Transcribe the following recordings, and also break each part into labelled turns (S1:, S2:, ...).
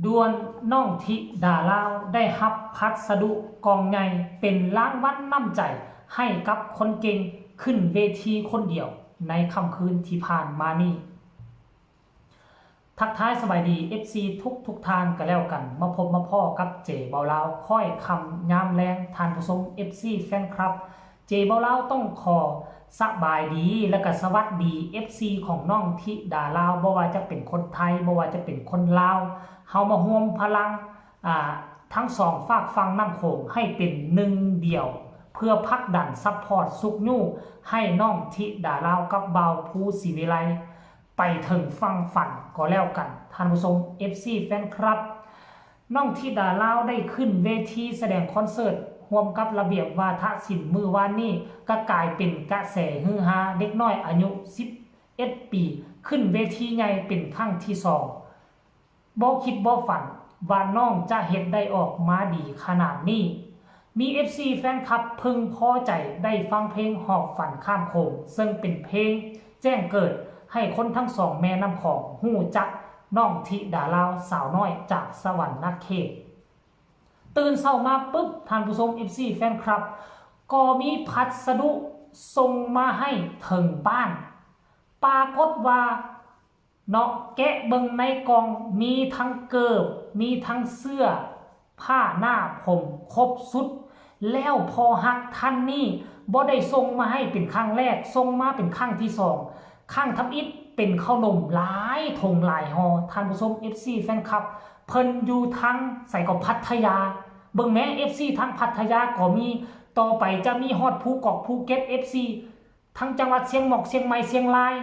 S1: ด่วนน้องธิดาลาวได้รับพัสดุกองใหญ่เป็นรางวัลน้ำใจให้กับคนเก่งขึ้นเวทีคนเดียวในค่ำคืนที่ผ่านมานี้ทักทายสบายดี FC ทุกทางกันแล้วกันมาพบมาพ่อกับเจเบาลาวค่อยคำยามแรงทานผู้ชม FC แฟนคลับเจเบาลาวต้องขอสบายดีและก็สวัสดี FC ของน้องธิดาลาวบ่ว่าจะเป็นคนไทยบ่ว่าจะเป็นคนลาวเฮามาร่วมพลังทั้งสองฝากฟังน้ำโขงให้เป็นหนึ่งเดียวเพื่อพักดันซัพพอร์ตสุกยู่ให้น้องธิดาลาวกับเบาภูศรีวิไลไปถึงฟังฝันก็แล้วกันท่านผู้ชม FC แฟนคลับน้องธิดาลาวได้ขึ้นเวทีแสดงคอนเสิร์ตร่วมกับระเบียบวาทศิลป์มือวานนี้ก็กลายเป็นกระแสฮือฮาเด็กน้อยอายุ11ปีขึ้นเวทีใหญ่เป็นครั้งที่2บ่คิดบ่ฝันว่าน้องจะเฮ็ดได้ออกมาดีขนาดนี้มี FC แฟนคลับพึงพอใจได้ฟังเพลงหอบฝันข้ามโขงซึ่งเป็นเพลงแจ้งเกิดให้คนทั้งสองแม่น้ำของฮู้จักน้องธิดาลาวสาวน้อยจากสวรรค์เขตตื่นเช้ามาปุ๊บท่านผู้ชม FC แฟนคลับก็มีพัสดุส่งมาให้ถึงบ้านปรากฏว่าเนาะแกะเบิ่งในกล่องมีทั้งเกิบมีทั้งเสื้อผ้าหน้าผมครบสุดแล้วพอฮักท่านนี่บ่ได้ส่งมาให้เป็นครั้งแรกส่งมาเป็นครั้งที่2ครั้งทับอิฐเป็นขนมหลายถงหลายห่อท่านผู้ชม FC แฟนคลับเพิ่นอยู่ทั้งใส่กับพัทยาเบิ่งแม้ FC ทั้งพัทยาก็มีต่อไปจะมีฮอดภูเก็ตภูเก็ต FC ทั้งจังหวัดเชียงหมอกเชียงใหม่เชียงราย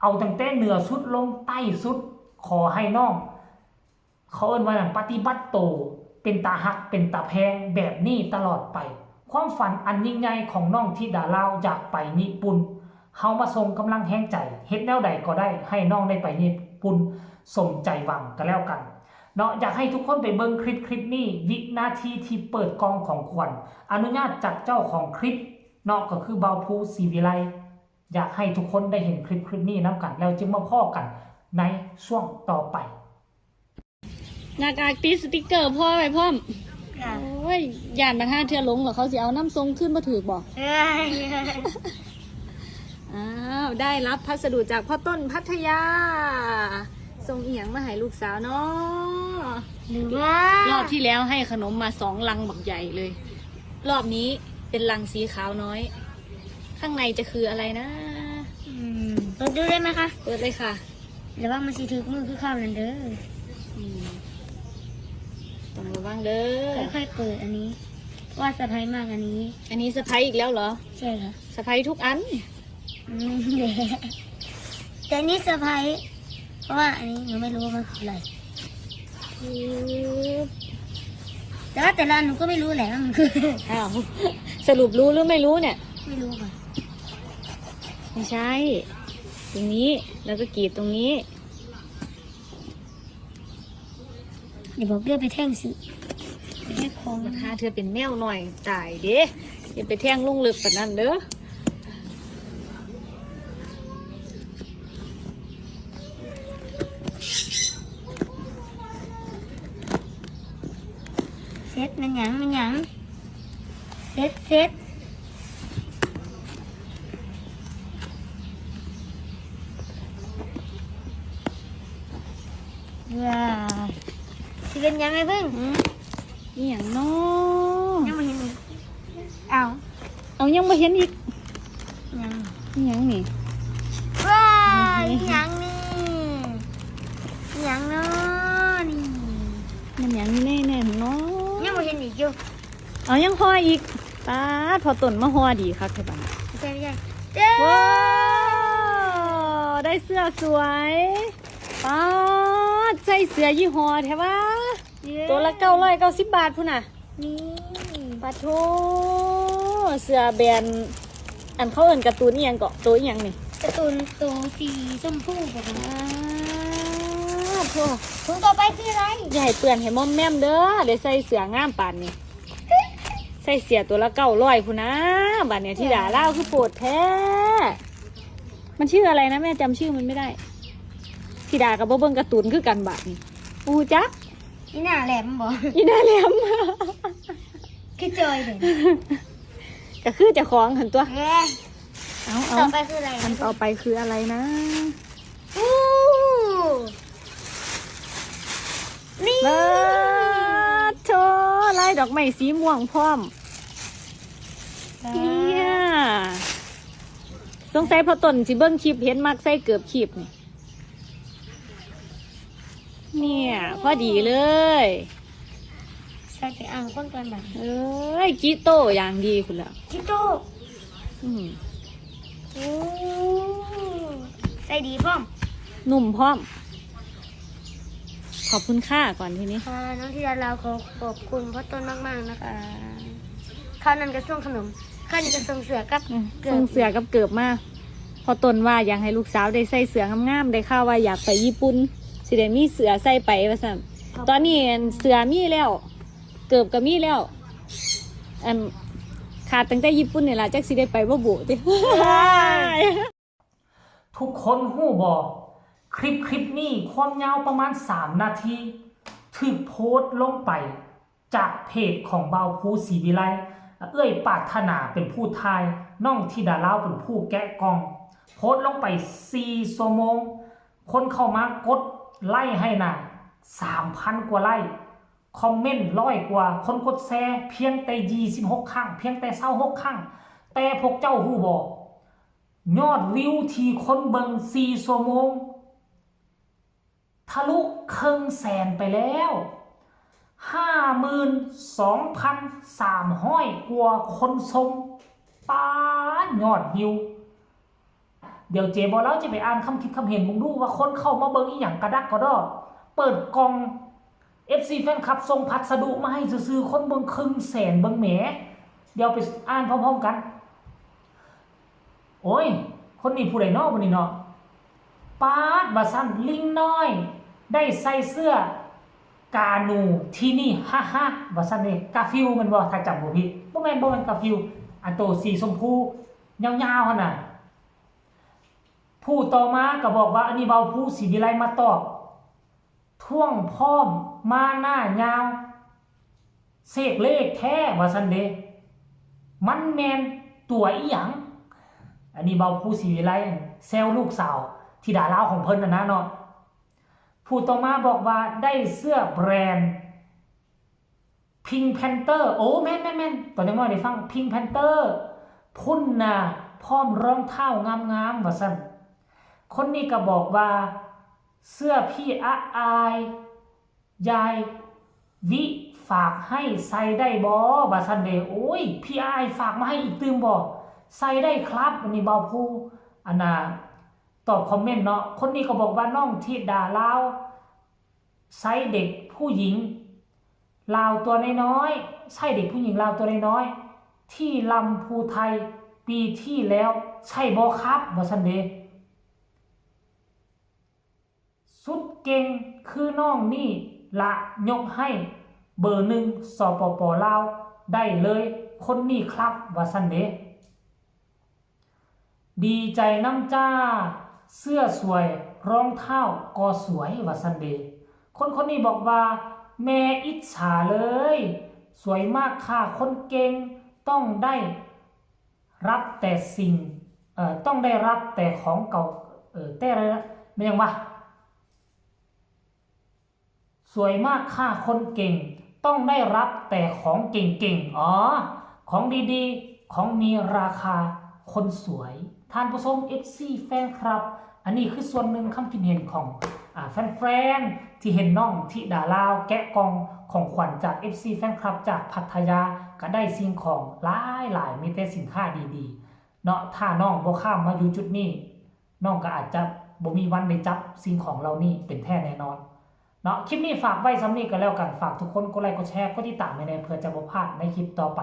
S1: เอาตั้งแต่เหนือสุดลงใต้สุดขอให้น้องเขาเอิ้นว่าปฏิบัติโตเป็นตาหักเป็นตาแพงแบบนี้ตลอดไปความฝันอันยิ่งใหญ่ของน้องธิดาลาวอยากไปญี่ปุ่นเฮามาส่งกำลังแห่งใจเฮ็ดแนวใดก็ได้ให้น้องได้ไปญี่ปุ่นสมใจหวังกันแล้วกันเนาะอยากให้ทุกคนไปเบิ่งคลิปนี้วินาทีที่เปิดกล่องของขวัญอนุญาตจากเจ้าของคลิปเนาะก็คือเบาภูศรีวิไลอยากให้ทุกคนได้เห็นคลิปนี้นํกันแล้วจึงมาพ้อกันในช่วงต่อไป
S2: หน้ากากติดสติ๊กเกอร์พ่อไปพ่อมโอ้ยย่านมาท่าเทือลงเหรอเขาสิเอาน้ำทรงขึ้นมาถือบอกอ้าวได้รับพัสดุจากพ่อต้นพัทยาส่งเอียงมาให้ลูกสาวเนาะ
S3: หรือว่าร
S2: อบที่แล้วให้ขนมมา2 ลังบักใหญ่เลยรอบนี้เป็นลังสีขาวน้อยข้างในจะคืออะไรนะ
S3: เปิดดูได้ไหมคะ
S2: เปิดเลยค่ะ
S3: เดี๋ยวว่ามันสีถือมือคือข้าวนั่นเด้อ
S2: ต้องระวังเด้อ
S3: ค่อยๆเปิดอันนี้ว่าสะพายมากอันนี้
S2: สะพายอีกแล้วเหรอ
S3: ใช่ค่ะ
S2: สะพายทุกอัน
S3: แต่นี่สะพายเพราะว่าอันนี้หนูไม่รู้ว่ามันคืออะไรแต่ว่าแต่ละหนูก็ไม่รู้แหละมันคือ
S2: อ้าวสรุปรู้หรือไม่รู้เนี่ย
S3: ไม่รู้ค่ะ
S2: ไม่ใช่ตรงนี้แล้วก็กรีดตรงนี้
S3: อย่าบอกเรียกไปแท่งสิแค่คอ
S2: ถ้าเธอเป็นแมวหน่อยตายเด้อย่าไปแท่งลุงลึกแบบนั้นเด้อ
S3: เซ็ตมันหยังเซ็ตว้าที่เป็นยังไงเพิ่ง
S2: นี่อย่างน้อ
S3: ยังไม่เห็น
S2: เอายังไม่เห็นอีก
S3: ยัง
S2: นี่ยังนี่
S3: ว้ายังนี่ยังเนาะนี่
S2: มันยังนี่แน่ๆเนาะ
S3: ยังไม่เห็นอีกอยู่
S2: เอายังห่ออีกป้าพอต้นมาห่อดีครับท่าน
S3: ใช่
S2: ว้าวได้เสื้อสวยป้าใส่เสื้อยี่ห้อแท้ว่าตัวละ990 บาทพุ่นน่ะ
S3: นี่
S2: ปะโถเสื้อแบรนด์อันเขาเอิ้นการ์ตูนอีหยังเกาะตัวอีหยังนี่
S3: การ์ตูนตัวสีชมพูแบบนี้
S2: โถ
S3: ถุงต่อไปคืออะไร
S2: อย่าให้เปื้อนให้มอมแม่มเด้อเดี๋ยวใส่เสื้องามปานนี้ใส่เสื้อตัวละ900พุ่นนะบัดเนี่ยธิดาลาวคือโปรดแท้มันชื่ออะไรนะแม่จำชื่อมันไม่ได้ธิดากับบ่เบิ่งการ์ตูนคือกันบาดนี่อูจัก
S3: นี่หน้าแหลมบ่
S2: อีน่าแหลม
S3: คือจอยเลย
S2: ก็คือเจะคล้าของหันตัว
S3: เอ้ย
S2: เอา
S3: ต่อไปคืออะไร
S2: อันต่อไปคืออะไรนะ
S3: อู้นี่
S2: ว้าโชลายดอกไม้สีม่วงพร้อมเนี่ยสงสัยพอต้นสิเบิ้งคลิปเห็นมักใส่เกือบคลิปนี่เนี่ยพอดีเลย
S3: ใส่ไปอ่างก้นกันแบบ
S2: เอ้ยจิโตอย่างดีคุณละ
S3: จิโต้
S2: อืม
S3: โอ้ใส่ดีพ่อม
S2: นุ่มพร้อม ขอบคุณค่าก่อนทีนี้
S3: ค่ะน้องธิดาเราขอบคุณพ่อต้นมากๆนะคะข้าวนั้นก็ส่งขนมข้าวนี้ก็ส่งเสือกับเกื
S2: ส่งเสือกับเกือบมาพอตนว่าอยากให้ลูกสาวได้ใส่เสืองามๆได้ข่าวว่าอยากไปญี่ปุ่นสิได้มีเสือใส่ไปว่าซั่นตอนนี้เสือมีแล้ว เกือบก็มีแล้วอันขาดตั้งแต่ญี่ปุ่นนี่ล่ะจักสิได้ไปบ่บุติ
S1: ทุกคนหู้บ่คลิปนี้ความยาวประมาณ3นาทีถูกโพสต์ลงไปจากเพจของเบาภูศรีวิไลเอ้ยปรารถนาเป็นผู้ทายน้องธิดาลาวเป็นผู้แกะกล่อง โพสต์ลงไป4ชั่วโมงคนเข้ามากดไล่ให้น่ะ 3,000 กว่าไล่คอมเมนต์100 กว่าคนกดแชร์เพียงแต่26ครั้งเพียงแต่26ครั้งแต่พวกเจ้าฮู้บ่ยอดวิวที่คนเบิ่ง4ชั่วโมงทะลุ100,000ไปแล้ว52,300 กว่าคนชมป้ายอดวิวเดี๋ยวเจบอกแล้วจะไปอ่านคำคิดคำเห็นมึงดูว่าคนเข้ามาเบิ่งอีหยังกระดักกระดอเปิดกล่อง FC แฟนคลับส่งพัสดุมาให้ซื้อๆคนเบิ่ง100,000เบิ่งแหมเดี๋ยวไปอ่านพร้อมๆกันโอ้ยคนนี้ผู้ใดน้อบ่นี่เนาะปาดว่าซั่นลิงน้อยได้ใส่เสื้อกาหนูที่นี่ฮ่าๆว่าซั่นเด้กาฟิลมันบ่ถ้าจำบ่ผิดบ่แม่นกาฟิลอันโตสีชมพูยาวๆหั่นน่ะผู้ต่อมาก็บอกว่าอันนี้เบาผู้ศรีวิไลมาตอบท่วงพร้อมมาหน้ายาวเสกเลขแท้ว่าซั่นเด้มันแม่นตัวอีหยังอันนี้เบาผู้ศรีวิไลแซวลูกสาวธิดาลาวของเพิ่นน่ะนะเนาะผู้ต่อมาบอกว่าได้เสื้อแบรนด์ Pink Panther โอ้แม่นตอนยังน้อยได้ฟัง Pink Panther พุ่นน่ะพร้อมรองเท้างามๆว่าซั่นคนนี้ก็บอกว่าเสื้อพี่อายยายวิฝากให้ใส่ได้บ่ว่าซั่นเด้โอ้ยพี่อายฝากมาให้อีกตื่มบ่ใส่ได้ครับอันนี้เบาผู้อันน่ะตอบคอมเมนต์เนาะคนนี้ก็บอกว่าน้องธิดาลาวใส่เด็กผู้หญิงลาวตัวน้อยๆใช่เด็กผู้หญิงลาวตัวน้อยๆที่ลำพูไทยปีที่แล้วใช่บ่ครับว่าซั่นเด้สุดเก่งคือน้องนี่ละยกให้เบอร์1สปป.ลาวได้เลยคนนี้ครับว่าซั่นเด้ดีใจน้ำจ้าเสื้อสวยรองเท้าก็สวยว่าซั่นเด้คนนี้บอกว่าแม่อิจฉาเลยสวยมากค่ะคนเก่งต้องได้รับแต่สิ่งต้องได้รับแต่ของเก่าแต่อะไรนะไม่ยังวะสวยมากค่ะคนเก่งต้องได้รับแต่ของเก่งๆอ๋อของดีๆของมีราคาคนสวยท่านผู้ชม FC แฟนครับอันนี้คือส่วนหนึ่งคำคิดเห็นของแฟนๆที่เห็นน้องธิดาลาวแกะกล่องของขวัญจาก FC แฟนคลับจากพัทยาก็ได้สิ่งของหลายมีแต่สินค้าดีๆเนาะถ้าน้องบ่ข้ามมาอยู่จุดนี้น้องก็อาจจะบ่มีวันได้จับสิ่งของเหล่านี้เป็นแท้แน่นอนเนาะคลิปนี้ฝากไว้ซ้ำนี้ก็แล้วกันฝากทุกคนกดไลค์กดแชร์กดติดตามให้แน่เพื่อจะบ่พลาดในคลิปต่อไป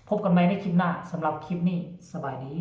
S1: พบกันใหม่ในคลิปหน้าสำหรับคลิปนี้สบายดี